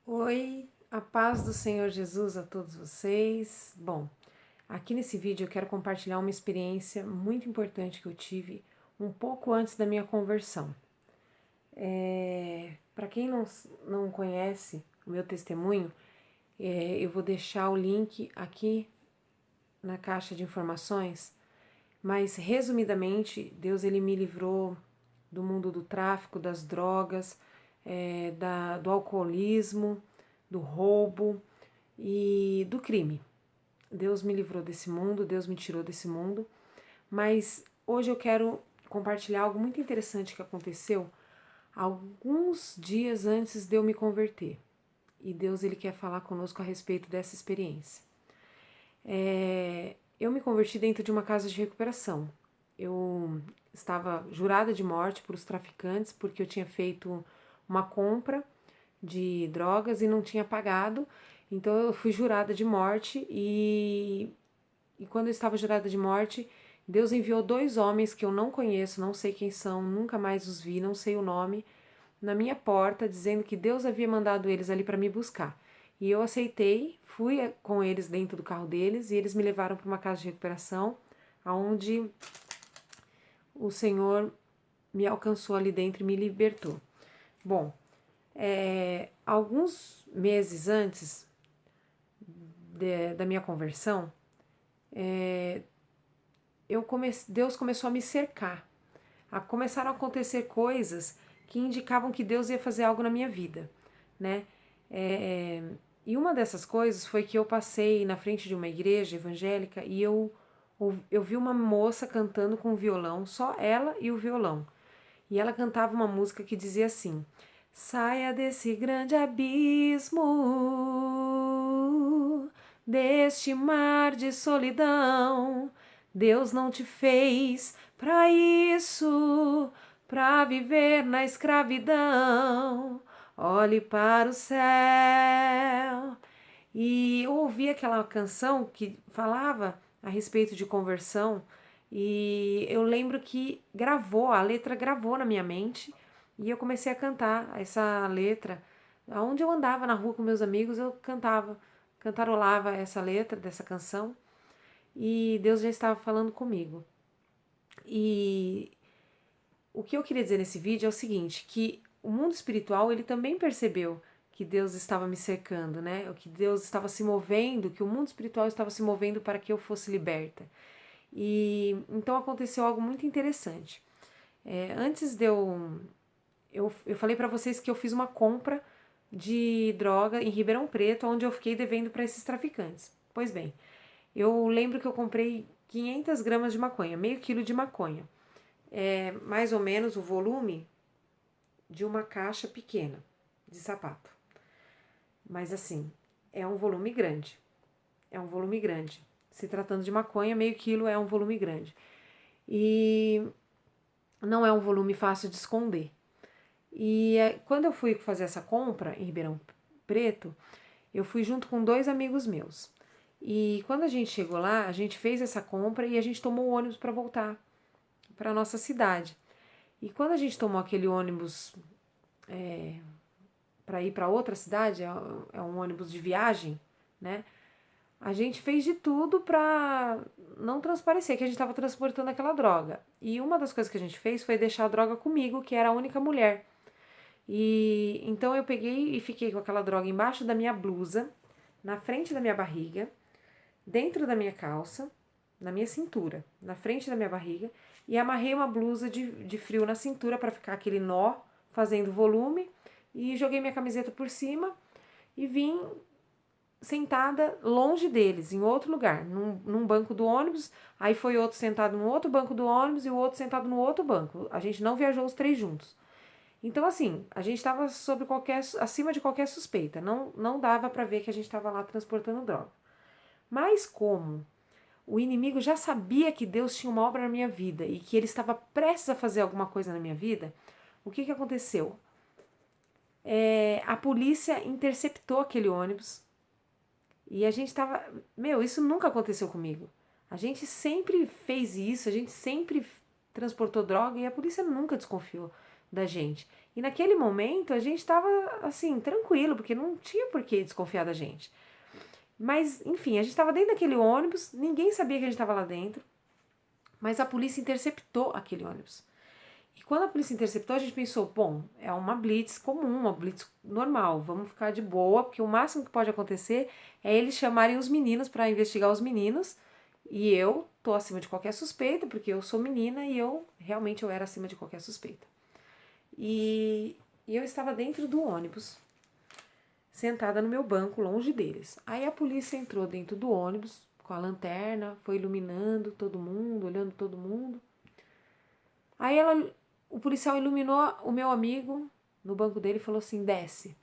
Oi, a paz do Senhor Jesus a todos vocês. Bom, aqui nesse vídeo eu quero compartilhar uma experiência muito importante que eu tive um pouco antes da minha conversão. Para quem não conhece o meu testemunho, eu vou deixar o link aqui na caixa de informações, mas resumidamente, Deus ele me livrou do mundo do tráfico, das drogas, do alcoolismo, do roubo e do crime. Deus me livrou desse mundo, Deus me tirou desse mundo, mas hoje eu quero compartilhar algo muito interessante que aconteceu alguns dias antes de eu me converter. E Deus ele quer falar conosco a respeito dessa experiência. Eu me converti dentro de uma casa de recuperação. Eu estava jurada de morte por os traficantes porque eu tinha feito uma compra de drogas e não tinha pagado. Então eu fui jurada de morte e quando eu estava jurada de morte, Deus enviou dois homens que eu não conheço, não sei quem são, nunca mais os vi, não sei o nome, na minha porta, dizendo que Deus havia mandado eles ali para me buscar. E eu aceitei, fui com eles dentro do carro deles e eles me levaram para uma casa de recuperação, onde o Senhor me alcançou ali dentro e me libertou. Bom, alguns meses antes da minha conversão, Deus começou a me cercar. Começaram a acontecer coisas que indicavam que Deus ia fazer algo na minha vida, né? E uma dessas coisas foi que eu passei na frente de uma igreja evangélica e eu vi uma moça cantando com violão, só ela e o violão. E ela cantava uma música que dizia assim: saia desse grande abismo, deste mar de solidão. Deus não te fez para isso, para viver na escravidão. Olhe para o céu. E eu ouvi aquela canção que falava a respeito de conversão, e eu lembro que a letra gravou na minha mente, e eu comecei a cantar essa letra. Aonde eu andava na rua com meus amigos, eu cantarolava essa letra dessa canção, e Deus já estava falando comigo. E o que eu queria dizer nesse vídeo é o seguinte, que o mundo espiritual, ele também percebeu que Deus estava me cercando, né? Que Deus estava se movendo, que o mundo espiritual estava se movendo para que eu fosse liberta. E então aconteceu algo muito interessante. Antes de eu falei para vocês que eu fiz uma compra de droga em Ribeirão Preto, onde eu fiquei devendo para esses traficantes. Pois bem, eu lembro que eu comprei 500 gramas de maconha, meio quilo de maconha. Mais ou menos o volume de uma caixa pequena de sapato. Mas assim, é um volume grande. É um volume grande. Se tratando de maconha, meio quilo é um volume grande. E não é um volume fácil de esconder. E quando eu fui fazer essa compra em Ribeirão Preto, eu fui junto com dois amigos meus. E quando a gente chegou lá, a gente fez essa compra e a gente tomou o ônibus para voltar para nossa cidade. E quando a gente tomou aquele ônibus para ir para outra cidade, é um ônibus de viagem, né? A gente fez de tudo para não transparecer que a gente estava transportando aquela droga. E uma das coisas que a gente fez foi deixar a droga comigo, que era a única mulher. E então eu peguei e fiquei com aquela droga embaixo da minha blusa, na frente da minha barriga, dentro da minha calça, na minha cintura, na frente da minha barriga, e amarrei uma blusa de frio na cintura para ficar aquele nó fazendo volume, e joguei minha camiseta por cima e vim sentada longe deles, em outro lugar, num banco do ônibus. Aí foi outro sentado no outro banco do ônibus e o outro sentado no outro banco. A gente não viajou os três juntos. Então, assim, a gente estava acima de qualquer suspeita. Não dava para ver que a gente estava lá transportando droga. Mas como o inimigo já sabia que Deus tinha uma obra na minha vida e que ele estava prestes a fazer alguma coisa na minha vida, o que aconteceu? A polícia interceptou aquele ônibus e a gente tava. Meu, isso nunca aconteceu comigo. A gente sempre fez isso, a gente sempre transportou droga e a polícia nunca desconfiou da gente. E naquele momento a gente estava assim, tranquilo, porque não tinha por que desconfiar da gente. Mas, enfim, a gente estava dentro daquele ônibus, ninguém sabia que a gente estava lá dentro, mas a polícia interceptou aquele ônibus. E quando a polícia interceptou, a gente pensou, bom, é uma blitz comum, uma blitz normal, vamos ficar de boa, porque o máximo que pode acontecer é eles chamarem os meninos para investigar os meninos, e eu tô acima de qualquer suspeita, porque eu sou menina e eu era acima de qualquer suspeita. E eu estava dentro do ônibus, sentada no meu banco, longe deles. Aí a polícia entrou dentro do ônibus com a lanterna, foi iluminando todo mundo, olhando todo mundo. Aí o policial iluminou o meu amigo no banco dele e falou assim, desce.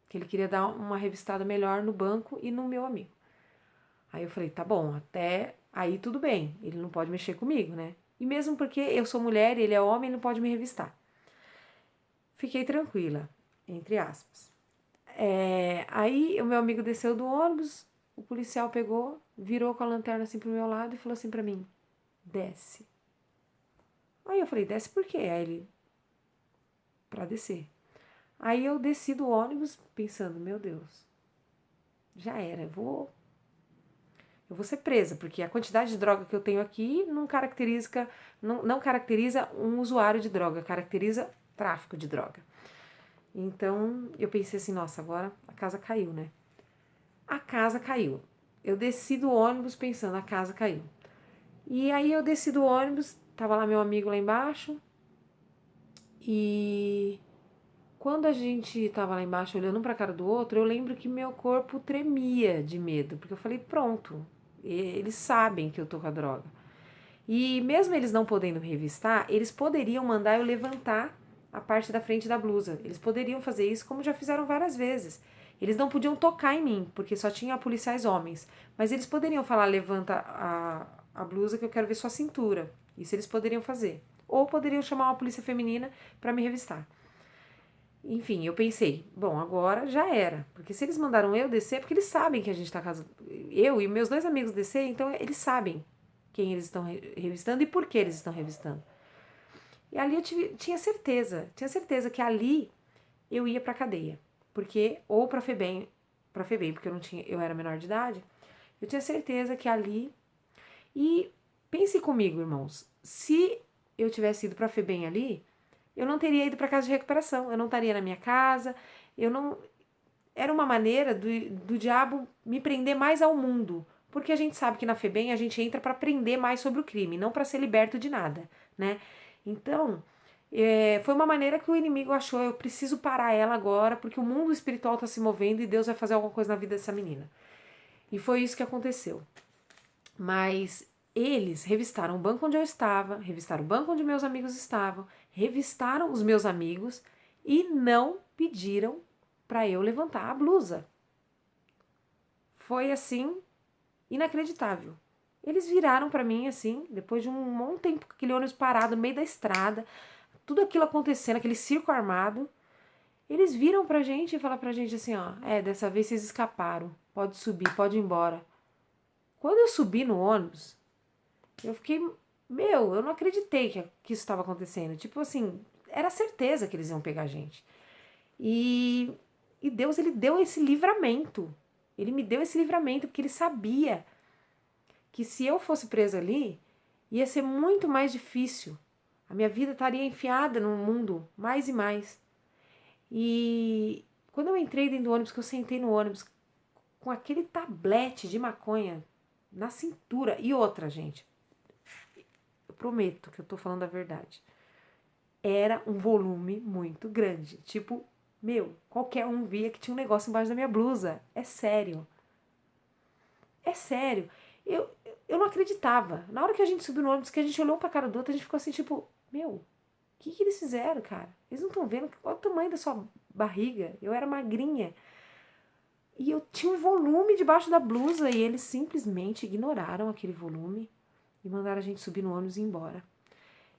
Que ele queria dar uma revistada melhor no banco e no meu amigo. Aí eu falei, tá bom, até aí tudo bem, ele não pode mexer comigo, né? E mesmo porque eu sou mulher e ele é homem, ele não pode me revistar. Fiquei tranquila, entre aspas. Aí o meu amigo desceu do ônibus, o policial pegou, virou com a lanterna assim pro meu lado e falou assim pra mim, desce. Aí eu falei, desce por quê? Aí ele, pra descer. Aí eu desci do ônibus pensando, meu Deus, já era, eu vou ser presa, porque a quantidade de droga que eu tenho aqui não caracteriza um usuário de droga, caracteriza tráfico de droga. Então eu pensei assim, nossa, agora a casa caiu, né? A casa caiu. Eu desci do ônibus pensando, a casa caiu. E aí eu desci do ônibus, tava lá meu amigo lá embaixo, e quando a gente tava lá embaixo olhando um pra cara do outro, eu lembro que meu corpo tremia de medo, porque eu falei, pronto, eles sabem que eu tô com a droga. E mesmo eles não podendo me revistar, eles poderiam mandar eu levantar a parte da frente da blusa. Eles poderiam fazer isso como já fizeram várias vezes. Eles não podiam tocar em mim, porque só tinha policiais homens. Mas eles poderiam falar, levanta a blusa que eu quero ver sua cintura. Isso eles poderiam fazer. Ou poderiam chamar uma polícia feminina para me revistar. Enfim, eu pensei, bom, agora já era. Porque se eles mandaram eu descer, é porque eles sabem que a gente tá casando. Eu e meus dois amigos descer, então eles sabem quem eles estão revistando e por que eles estão revistando. E ali eu tinha certeza que ali eu ia pra cadeia. Porque, ou pra FEBEM, porque eu era menor de idade, eu tinha certeza que ali. E pense comigo, irmãos, se eu tivesse ido pra FEBEM ali, eu não teria ido pra casa de recuperação, eu não estaria na minha casa, eu não. Era uma maneira do diabo me prender mais ao mundo. Porque a gente sabe que na FEBEM a gente entra para aprender mais sobre o crime, não para ser liberto de nada, né? Então, foi uma maneira que o inimigo achou, eu preciso parar ela agora, porque o mundo espiritual está se movendo e Deus vai fazer alguma coisa na vida dessa menina. E foi isso que aconteceu. Mas eles revistaram o banco onde eu estava, revistaram o banco onde meus amigos estavam, revistaram os meus amigos e não pediram para eu levantar a blusa. Foi assim, inacreditável. Eles viraram para mim assim, depois de um bom tempo com aquele ônibus parado no meio da estrada, tudo aquilo acontecendo, aquele circo armado. Eles viram pra gente e falaram pra gente assim, ó, dessa vez vocês escaparam, pode subir, pode ir embora. Quando eu subi no ônibus, eu fiquei, eu não acreditei que isso estava acontecendo. Tipo assim, era certeza que eles iam pegar a gente. E Deus, ele deu esse livramento. Ele me deu esse livramento porque ele sabia que se eu fosse presa ali, ia ser muito mais difícil. A minha vida estaria enfiada num mundo mais e mais. E quando eu entrei dentro do ônibus, que eu sentei no ônibus com aquele tablete de maconha na cintura. E outra, gente, eu prometo que eu tô falando a verdade. Era um volume muito grande. Tipo, qualquer um via que tinha um negócio embaixo da minha blusa. É sério. É sério. Eu não acreditava. Na hora que a gente subiu no ônibus, que a gente olhou um pra cara do outro, a gente ficou assim, tipo, o que eles fizeram, cara? Eles não estão vendo qual é o tamanho da sua barriga. Eu era magrinha. E eu tinha um volume debaixo da blusa e eles simplesmente ignoraram aquele volume e mandaram a gente subir no ônibus e ir embora.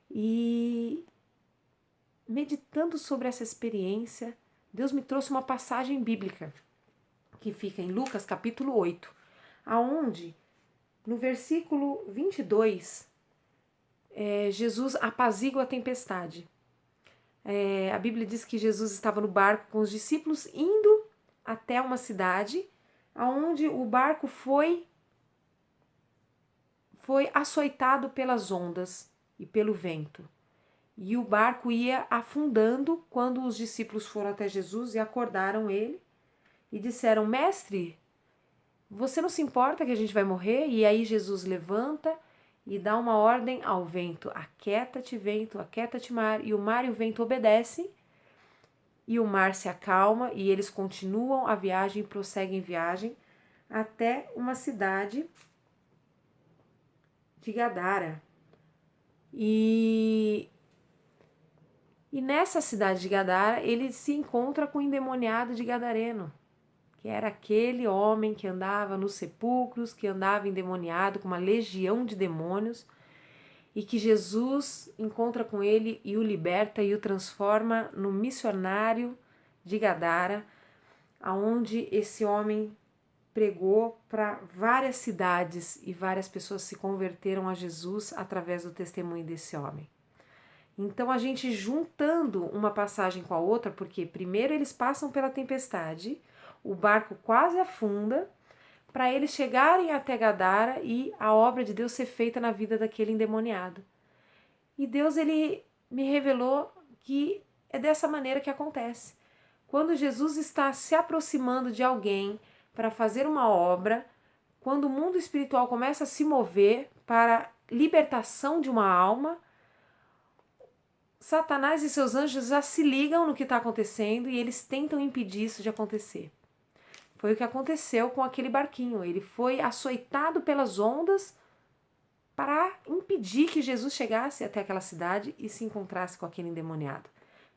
E meditando sobre essa experiência, Deus me trouxe uma passagem bíblica que fica em Lucas capítulo 8, aonde no versículo 22, Jesus apazigua a tempestade. A Bíblia diz que Jesus estava no barco com os discípulos indo até uma cidade, onde o barco foi açoitado pelas ondas e pelo vento. E o barco ia afundando quando os discípulos foram até Jesus e acordaram ele e disseram: Mestre, você não se importa que a gente vai morrer? E aí Jesus levanta e dá uma ordem ao vento: aquieta-te, vento, aquieta-te, mar. E o mar e o vento obedecem, e o mar se acalma, e eles continuam a viagem, prosseguem viagem, até uma cidade de Gadara. E nessa cidade de Gadara, ele se encontra com o endemoniado de Gadareno, que era aquele homem que andava nos sepulcros, que andava endemoniado com uma legião de demônios, e que Jesus encontra com ele e o liberta e o transforma no missionário de Gadara, aonde esse homem pregou para várias cidades e várias pessoas se converteram a Jesus através do testemunho desse homem. Então a gente juntando uma passagem com a outra, porque primeiro eles passam pela tempestade, o barco quase afunda, para eles chegarem até Gadara e a obra de Deus ser feita na vida daquele endemoniado. E Deus, ele me revelou que é dessa maneira que acontece. Quando Jesus está se aproximando de alguém para fazer uma obra, quando o mundo espiritual começa a se mover para a libertação de uma alma, Satanás e seus anjos já se ligam no que está acontecendo e eles tentam impedir isso de acontecer. Foi o que aconteceu com aquele barquinho. Ele foi açoitado pelas ondas para impedir que Jesus chegasse até aquela cidade e se encontrasse com aquele endemoniado.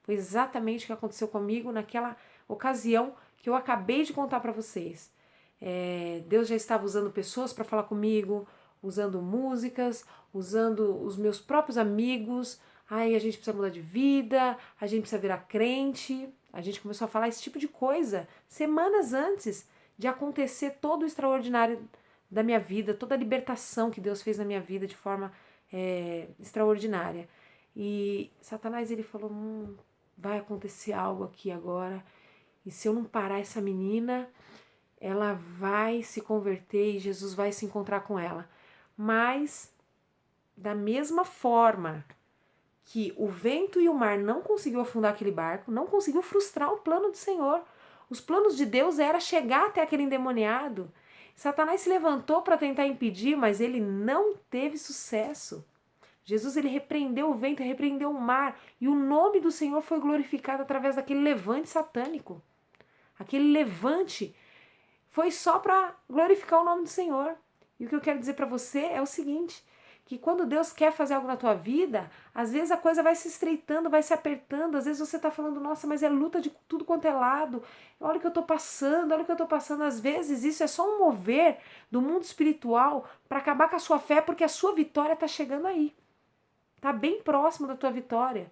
Foi exatamente o que aconteceu comigo naquela ocasião que eu acabei de contar para vocês. Deus já estava usando pessoas para falar comigo, usando músicas, usando os meus próprios amigos. Ai, a gente precisa mudar de vida, a gente precisa virar crente. A gente começou a falar esse tipo de coisa semanas antes de acontecer todo o extraordinário da minha vida, toda a libertação que Deus fez na minha vida de forma extraordinária. E Satanás, ele falou, vai acontecer algo aqui agora, e se eu não parar essa menina, ela vai se converter e Jesus vai se encontrar com ela. Mas, da mesma forma que o vento e o mar não conseguiu afundar aquele barco, não conseguiu frustrar o plano do Senhor. Os planos de Deus era chegar até aquele endemoniado. Satanás se levantou para tentar impedir, mas ele não teve sucesso. Jesus, ele repreendeu o vento, repreendeu o mar, e o nome do Senhor foi glorificado através daquele levante satânico. Aquele levante foi só para glorificar o nome do Senhor. E o que eu quero dizer para você é o seguinte, que quando Deus quer fazer algo na tua vida, às vezes a coisa vai se estreitando, vai se apertando, às vezes você está falando, nossa, mas é luta de tudo quanto é lado, olha o que eu estou passando, olha o que eu estou passando. Às vezes isso é só um mover do mundo espiritual para acabar com a sua fé, porque a sua vitória está chegando aí, está bem próximo da tua vitória,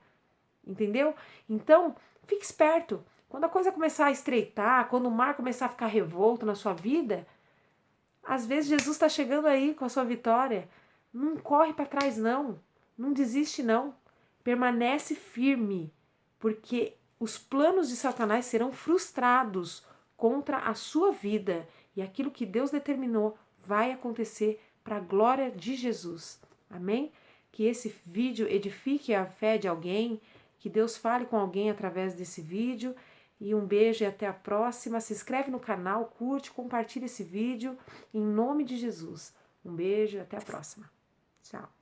entendeu? Então, fique esperto, quando a coisa começar a estreitar, quando o mar começar a ficar revolto na sua vida, às vezes Jesus está chegando aí com a sua vitória. Não corre para trás não desiste não, permanece firme, porque os planos de Satanás serão frustrados contra a sua vida e aquilo que Deus determinou vai acontecer para a glória de Jesus. Amém? Que esse vídeo edifique a fé de alguém, que Deus fale com alguém através desse vídeo. E um beijo e até a próxima. Se inscreve no canal, curte, compartilha esse vídeo em nome de Jesus. Um beijo e até a próxima. Tchau.